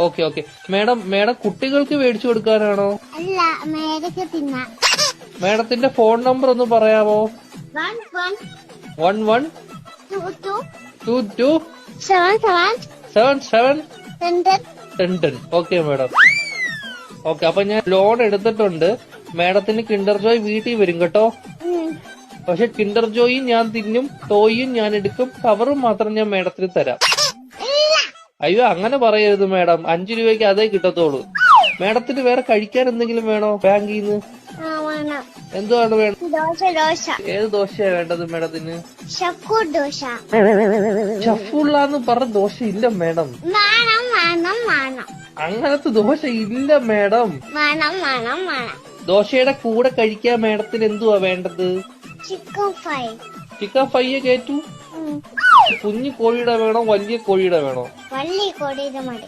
Okay okay. Madam കുട്ടികൾക്ക് മേടിച്ചു കൊടുക്കാനാണോ? അല്ല, മേടക്ക് തിന്നാം. മേഡത്തിന്റെ ഫോൺ നമ്പർ ഒന്ന് പറയാമോ? 1122 7710. Okay madam. ഓക്കെ, അപ്പൊ ഞാൻ ലോൺ എടുത്തിട്ടുണ്ട്. മേഡത്തിന് കിൻഡർ ജോയ് വീട്ടിൽ വരും കേട്ടോ. പക്ഷെ കിൻഡർ ജോയും ഞാൻ തിന്നും, ടോയും ഞാൻ എടുക്കും, കവറും മാത്രം ഞാൻ മേഡത്തിന് തരാം. അയ്യോ, അങ്ങനെ പറയരുത് മേഡം. 5 രൂപയ്ക്ക് അതേ കിട്ടത്തോളൂ. മേഡത്തിന് വേറെ കഴിക്കാൻ എന്തെങ്കിലും വേണോ ബാങ്കിൽ നിന്ന്? എന്തുവാണ് വേണം? ഏത് ദോശയാ വേണ്ടത് മേഡത്തിന്? ഷഫുള്ളാന്ന് പറഞ്ഞ ദോശ ഇല്ല മേഡം. അങ്ങനത്തെ ദോശ ഇല്ല മേഡം. ദോശയുടെ കൂടെ കഴിക്കാൻ മേഡത്തിന് എന്തുവാ വേണ്ടത്? ചിക്കൻ ഫ്രൈ കേറ്റു. കുഞ്ഞു കോഴിയുടെ വേണോ വലിയ കോഴിയുടെ വേണോ? വലിയ കോഴിയുടെ മതി.